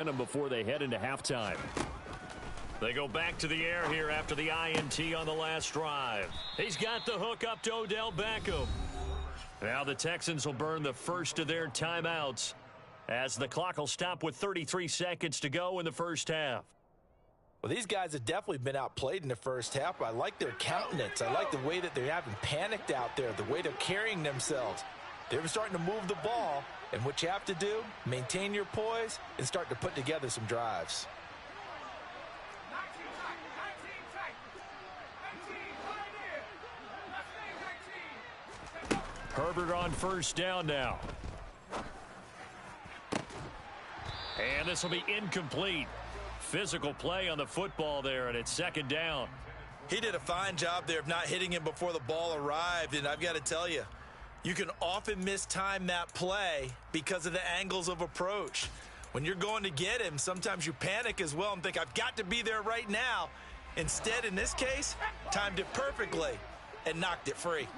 Before they head into halftime. They go back to the air here after the INT on the last drive. He's got the hook up to Odell Beckham. Now the Texans will burn the first of their timeouts as the clock will stop with 33 seconds to go in the first half. Well, these guys have definitely been outplayed in the first half, but I like their countenance. I like the way that they haven't panicked out there, the way they're carrying themselves. They're starting to move the ball, and what you have to do, maintain your poise and start to put together some drives. Herbert on first down now. And this will be incomplete. Physical play on the football there, and it's second down. He did a fine job there of not hitting him before the ball arrived, and I've got to tell you, you can often mistime that play because of the angles of approach. When you're going to get him, sometimes you panic as well and think, I've got to be there right now. Instead, in this case, timed it perfectly and knocked it free.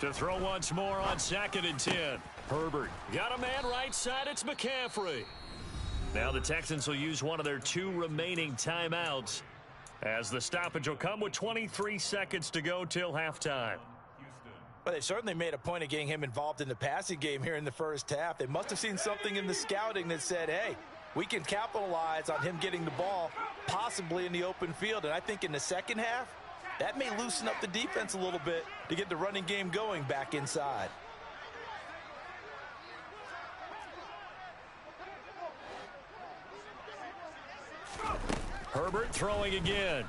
To throw once more on 2nd and 10. Herbert got a man right side. It's McCaffrey. Now the Texans will use one of their 2 remaining timeouts as the stoppage will come with 23 seconds to go till halftime. Well, they certainly made a point of getting him involved in the passing game here in the first half. They must have seen something in the scouting that said, hey, we can capitalize on him getting the ball possibly in the open field. And I think in the second half, that may loosen up the defense a little bit to get the running game going back inside. Herbert throwing again.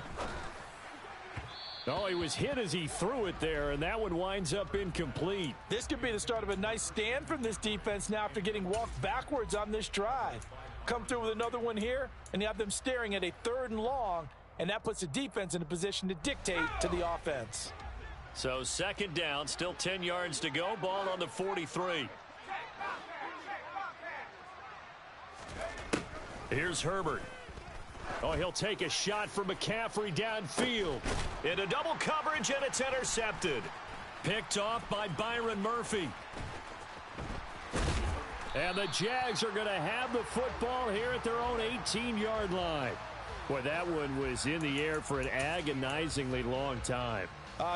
Oh, he was hit as he threw it there, and that one winds up incomplete. This could be the start of a nice stand from this defense now after getting walked backwards on this drive. Come through with another one here, and you have them staring at a 3rd and long, and that puts the defense in a position to dictate to the offense. So second down, still 10 yards to go, ball on the 43. Here's Herbert. Oh, he'll take a shot for McCaffrey downfield. Into double coverage, and it's intercepted. Picked off by Byron Murphy. And the Jags are going to have the football here at their own 18-yard line. Boy, that one was in the air for an agonizingly long time.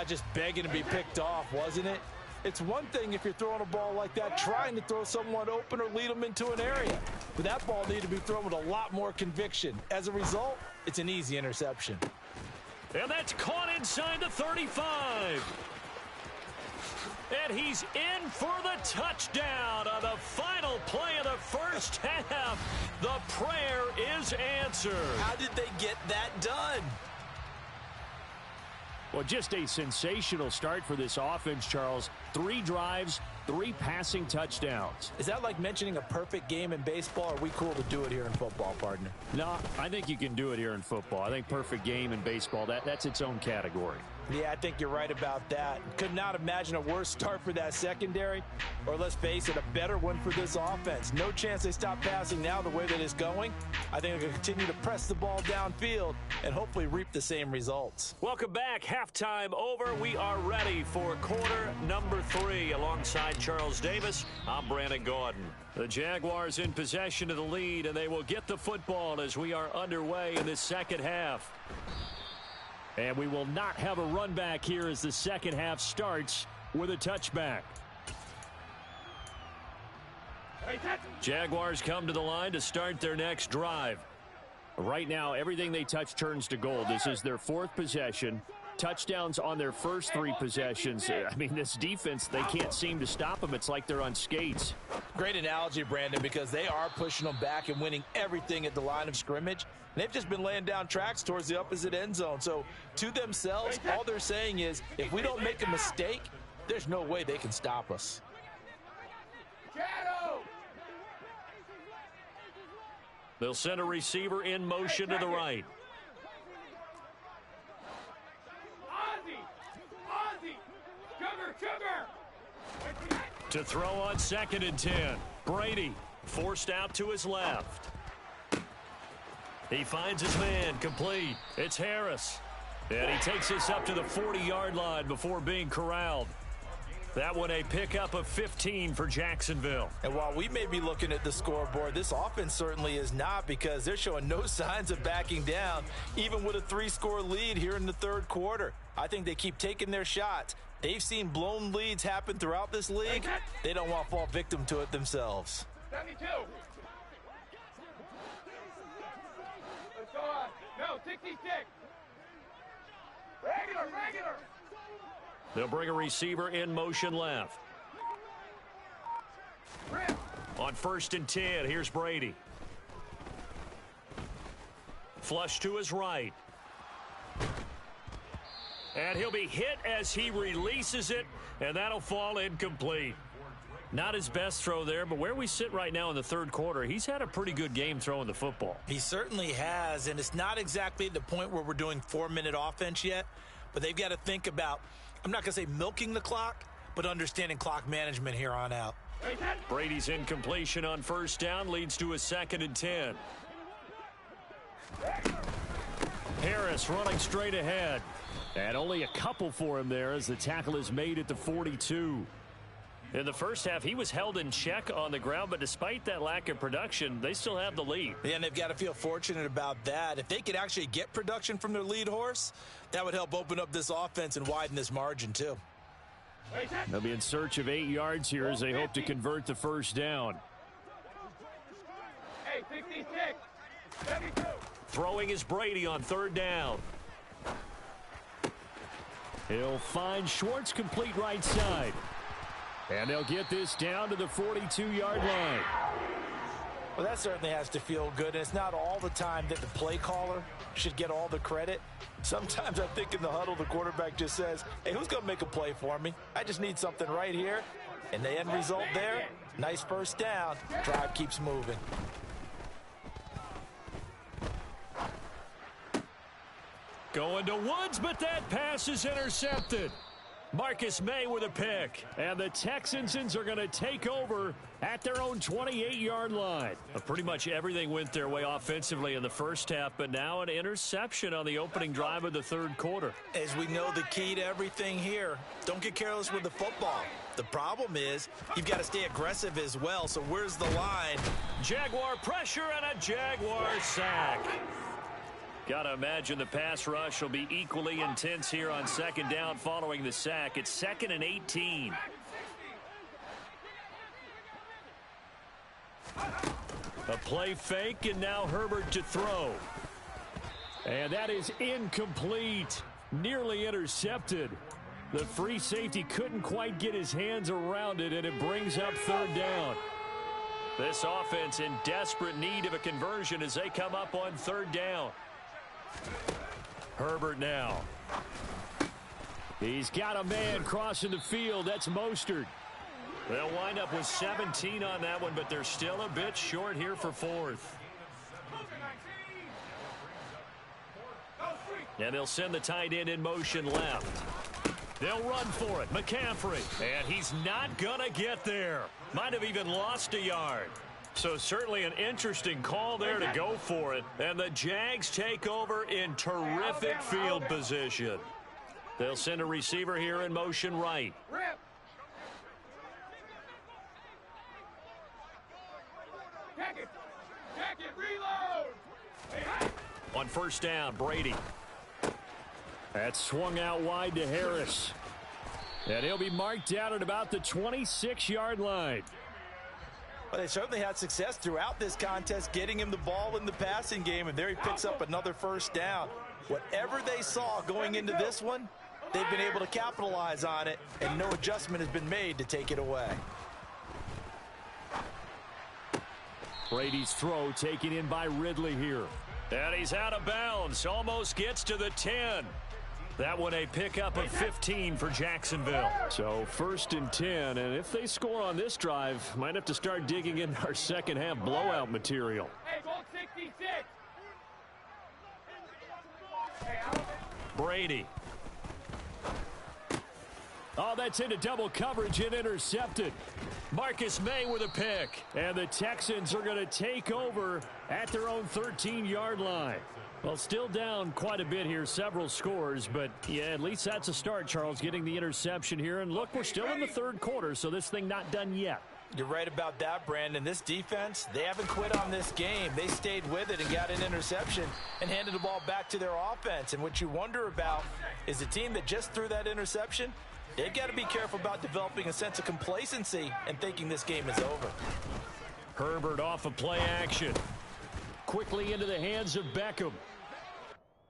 Just begging to be picked off, wasn't it? It's one thing if you're throwing a ball like that, trying to throw someone open or lead them into an area. But that ball needed to be thrown with a lot more conviction. As a result, it's an easy interception. And that's caught inside the 35. And he's in for the touchdown on the final play of the first half. The prayer is answered. How did they get that done? Well, just a sensational start for this offense, Charles. 3 drives, 3 passing touchdowns. Is that like mentioning a perfect game in baseball? Or are we cool to do it here in football, partner? No, I think you can do it here in football. I think perfect game in baseball, that's its own category. Yeah, I think you're right about that. Could not imagine a worse start for that secondary, or let's face it, a better one for this offense. No chance they stop passing now the way that it's going. I think they'll continue to press the ball downfield and hopefully reap the same results. Welcome back. Halftime over. We are ready for quarter number 3. Alongside Charles Davis, I'm Brandon Gordon. The Jaguars in possession of the lead, and they will get the football as we are underway in the second half. And we will not have a run back here as the second half starts with a touchback. Jaguars come to the line to start their next drive. Right now, everything they touch turns to gold. This is their 4th possession. Touchdowns on their first 3 possessions. I mean, this defense, they can't seem to stop them. It's like they're on skates. Great analogy, Brandon, because they are pushing them back and winning everything at the line of scrimmage. And they've just been laying down tracks towards the opposite end zone. So to themselves, all they're saying is, if we don't make a mistake, there's no way they can stop us. They'll send a receiver in motion to the right. To throw on 2nd and 10. Brady forced out to his left. He finds his man complete. It's Harris. And he takes us up to the 40-yard line before being corralled. That one a pickup of 15 for Jacksonville. And while we may be looking at the scoreboard, this offense certainly is not, because they're showing no signs of backing down, even with a 3-score lead here in the third quarter. I think they keep taking their shots. They've seen blown leads happen throughout this league. They don't want to fall victim to it themselves. 72. Let's go on. No, 66. Regular. They'll bring a receiver in motion left. On 1st and 10, here's Brady. Flush to his right. And he'll be hit as he releases it, and that'll fall incomplete. Not his best throw there, but where we sit right now in the third quarter, he's had a pretty good game throwing the football. He certainly has, and it's not exactly at the point where we're doing 4-minute offense yet, but they've got to think about, I'm not going to say milking the clock, but understanding clock management here on out. Brady's incompletion on 1st down leads to a 2nd and 10. Harris running straight ahead. And only a couple for him there as the tackle is made at the 42. In the first half, he was held in check on the ground, but despite that lack of production, they still have the lead. Yeah, and they've got to feel fortunate about that. If they could actually get production from their lead horse, that would help open up this offense and widen this margin too. They'll be in search of 8 yards here as they hope to convert the 1st down. Hey, 66. 72. Throwing is Brady on 3rd down. He'll find Schwartz complete right side. And they'll get this down to the 42-yard line. Well, that certainly has to feel good. And it's not all the time that the play caller should get all the credit. Sometimes I think in the huddle, the quarterback just says, hey, who's going to make a play for me? I just need something right here. And the end result there, nice 1st down. Drive keeps moving. Going to Woods, but that pass is intercepted. Marcus May with a pick. And the Texans are going to take over at their own 28-yard line. Pretty much everything went their way offensively in the first half, but now an interception on the opening drive of the third quarter. As we know, the key to everything here, don't get careless with the football. The problem is you've got to stay aggressive as well. So where's the line? Jaguar pressure and a Jaguar sack. Got to imagine the pass rush will be equally intense here on 2nd down following the sack. It's 2nd and 18. A play fake, and now Herbert to throw. And that is incomplete. Nearly intercepted. The free safety couldn't quite get his hands around it, and it brings up 3rd down. This offense in desperate need of a conversion as they come up on 3rd down. Herbert now. He's got a man crossing the field. That's Mostert. They'll wind up with 17 on that one, but they're still a bit short here for 4th. And they'll send the tight end in motion left. They'll run for it. McCaffrey. And he's not going to get there. Might have even lost a yard. So certainly an interesting call there to go for it. And the Jags take over in terrific field position. They'll send a receiver here in motion right. Check it, reload. On 1st down, Brady. That's swung out wide to Harris. And he'll be marked down at about the 26-yard line. Well, they certainly had success throughout this contest, getting him the ball in the passing game, and there he picks up another 1st down. Whatever they saw going into this one, they've been able to capitalize on it, and no adjustment has been made to take it away. Brady's throw taken in by Ridley here. And he's out of bounds, almost gets to the 10. That one a pickup of 15 for Jacksonville. So 1st and 10, and if they score on this drive, might have to start digging in our second half blowout material. Hey, ball 66. Brady. Oh, that's into double coverage and intercepted. Marcus May with a pick. And the Texans are going to take over at their own 13-yard line. Well, still down quite a bit here, several scores, but yeah, at least that's a start, Charles, getting the interception here. And look, we're still in the third quarter, so this thing not done yet. You're right about that, Brandon. This defense, they haven't quit on this game. They stayed with it and got an interception and handed the ball back to their offense. And what you wonder about is the team that just threw that interception, they've got to be careful about developing a sense of complacency and thinking this game is over. Herbert off of play action. Quickly into the hands of Beckham.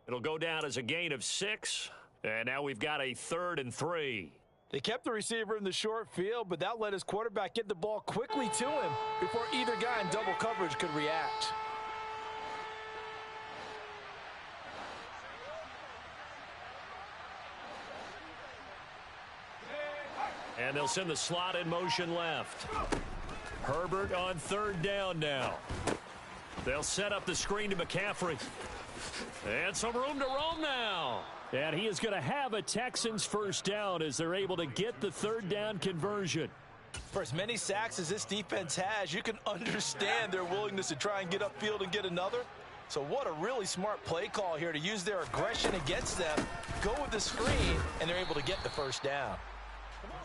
It'll go down as a gain of 6. And now we've got a 3rd and 3. They kept the receiver in the short field, but that let his quarterback get the ball quickly to him before either guy in double coverage could react. And they'll send the slot in motion left. Herbert on 3rd down now. They'll set up the screen to McCaffrey. And some room to roam now. And he is going to have a Texans first down as they're able to get the 3rd down conversion. For as many sacks as this defense has, you can understand their willingness to try and get upfield and get another. So what a really smart play call here to use their aggression against them, go with the screen, and they're able to get the first down.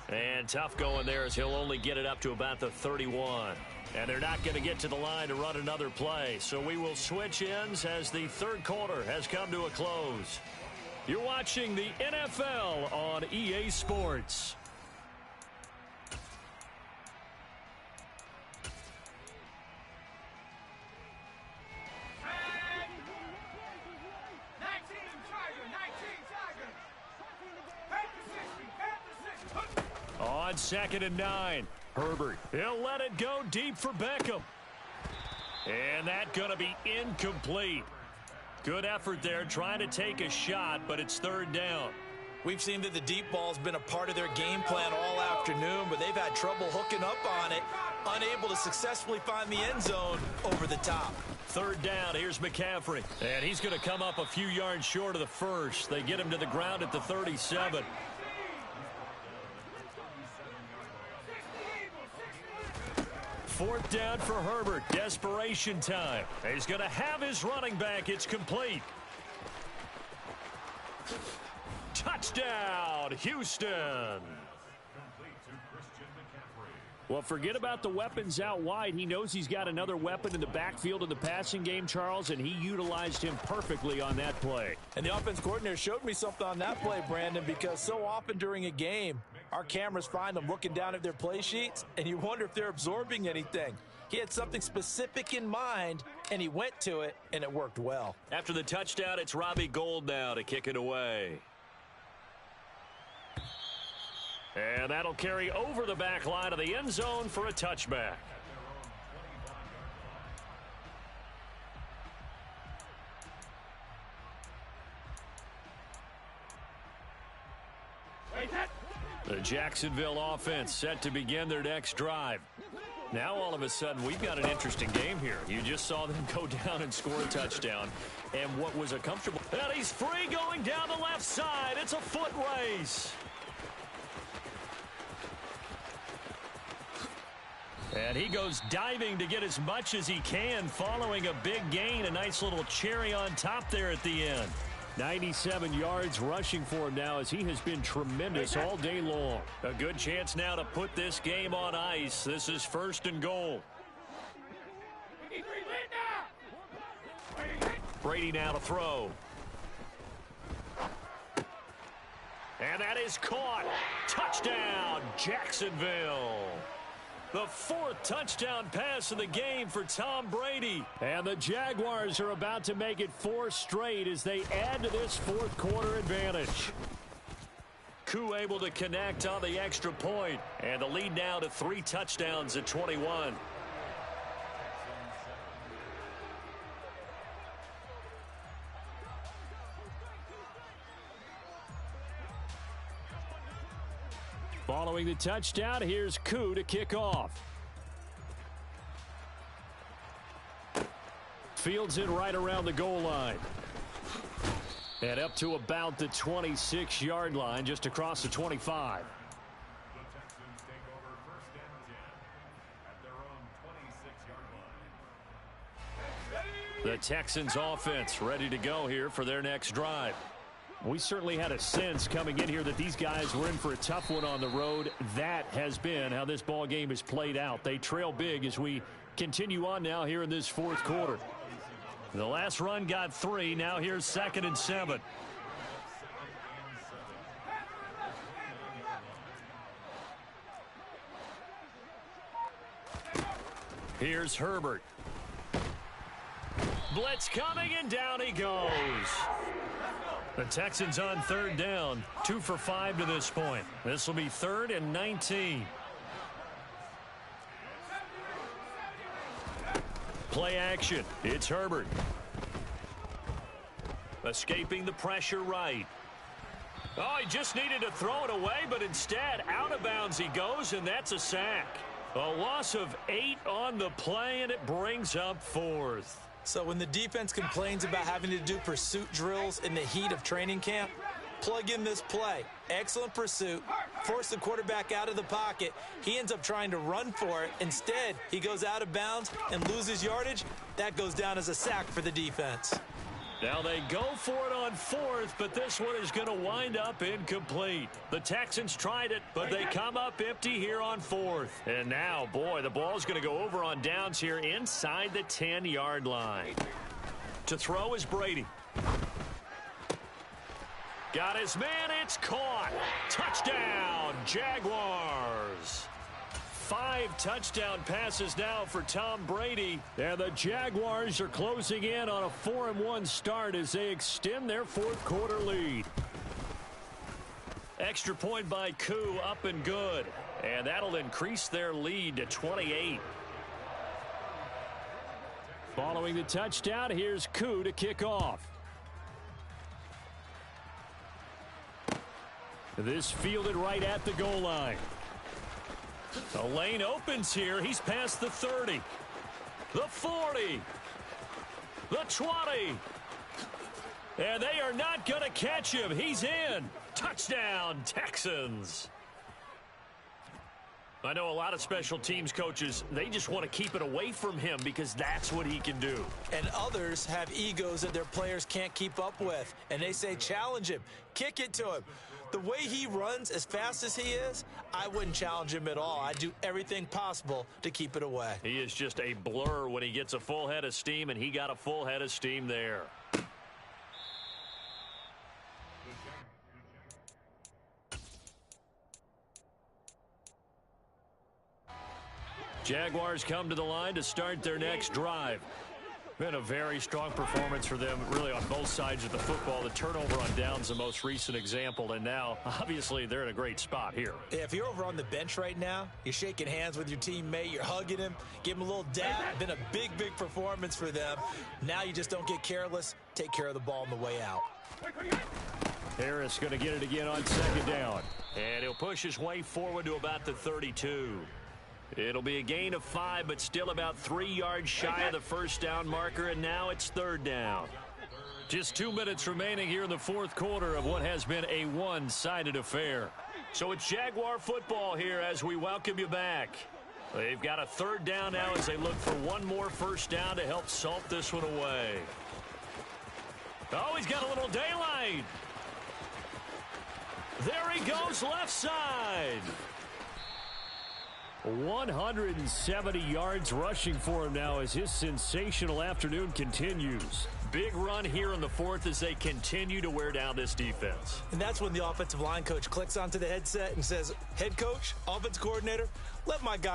And tough going there as he'll only get it up to about the 31. And they're not going to get to the line to run another play. So we will switch ends as the third quarter has come to a close. You're watching the NFL on EA Sports. On 2nd and 9, Herbert. He'll let it go deep for Beckham. And that's going to be incomplete. Good effort there trying to take a shot, but it's 3rd down. We've seen that the deep ball's been a part of their game plan all afternoon, but they've had trouble hooking up on it, unable to successfully find the end zone over the top. 3rd down, here's McCaffrey. And he's going to come up a few yards short of the first. They get him to the ground at the 37. 4th down for Herbert. Desperation time. He's going to have his running back. It's complete. Touchdown, Houston. Well, forget about the weapons out wide. He knows he's got another weapon in the backfield of the passing game, Charles, and he utilized him perfectly on that play. And the offense coordinator showed me something on that play, Brandon, because so often during a game, our cameras find them looking down at their play sheets, and you wonder if they're absorbing anything. He had something specific in mind, and he went to it, and it worked well. After the touchdown, it's Robbie Gould now to kick it away. And that'll carry over the back line of the end zone for a touchback. The Jacksonville offense set to begin their next drive. Now all of a sudden we've got an interesting game here. You just saw them go down and score a touchdown. And what was a comfortable... And he's free going down the left side. It's a foot race. And he goes diving to get as much as he can following a big gain. A nice little cherry on top there at the end. 97 yards rushing for him now as he has been tremendous all day long. A good chance now to put this game on ice. This is 1st and goal. Brady now to throw. And that is caught. Touchdown, Jacksonville. The 4th touchdown pass of the game for Tom Brady. And the Jaguars are about to make it 4 straight as they add to this 4th quarter advantage. Koo able to connect on the extra point. And the lead now to 3 touchdowns at 21. Following the touchdown, here's Koo to kick off. Fields it right around the goal line. And up to about the 26-yard line, just across the 25. The Texans take over 1st and 10 at their own 26-yard line. The Texans offense ready to go here for their next drive. We certainly had a sense coming in here that these guys were in for a tough one on the road. That has been how this ball game is played out. They trail big as we continue on now here in this fourth quarter. The last run got 3. Now here's 2nd and 7. Here's Herbert. Blitz coming, and down he goes. The Texans on 3rd down. 2 for 5 to this point. This will be 3rd and 19. Play action. It's Herbert. Escaping the pressure right. Oh, he just needed to throw it away, but instead out of bounds he goes, and that's a sack. A loss of 8 on the play, and it brings up 4th. So when the defense complains about having to do pursuit drills in the heat of training camp, plug in this play. Excellent pursuit. Force the quarterback out of the pocket. He ends up trying to run for it. Instead, he goes out of bounds and loses yardage. That goes down as a sack for the defense. Now they go for it on 4th, but this one is going to wind up incomplete. The Texans tried it, but they come up empty here on 4th. And now, boy, the ball's going to go over on downs here inside the 10-yard line. To throw is Brady. Got his man, it's caught. Touchdown, Jaguars. 5 touchdown passes now for Tom Brady. And the Jaguars are closing in on a 4-1 start as they extend their fourth quarter lead. Extra point by Koo, up and good. And that'll increase their lead to 28. Following the touchdown, here's Koo to kick off. This fielded right at the goal line. The lane opens here. He's past the 30. The 40. The 20. And they are not going to catch him. He's in. Touchdown, Texans. I know a lot of special teams coaches, they just want to keep it away from him because that's what he can do. And others have egos that their players can't keep up with. And they say, challenge him. Kick it to him. The way he runs as fast as he is, I wouldn't challenge him at all. I'd do everything possible to keep it away. He is just a blur when he gets a full head of steam, and he got a full head of steam there. Jaguars come to the line to start their next drive. Been a very strong performance for them, really, on both sides of the football. The turnover on downs, the most recent example, and now, obviously, they're in a great spot here. If you're over on the bench right now, you're shaking hands with your teammate, you're hugging him, give him a little dab. Been a big, big performance for them. Now you just don't get careless. Take care of the ball on the way out. Harris going to get it again on 2nd down. And he'll push his way forward to about the 32. It'll be a gain of 5, but still about 3 yards shy of the first down marker, and now it's 3rd down. Just 2 minutes remaining here in the fourth quarter of what has been a one-sided affair. So it's Jaguar football here as we welcome you back. They've got a 3rd down now as they look for one more first down to help salt this one away. Oh, he's got a little daylight. There he goes, left side. 170 yards rushing for him now as his sensational afternoon continues. Big run here in the 4th as they continue to wear down this defense. And that's when the offensive line coach clicks onto the headset and says, head coach, offense coordinator, let my guy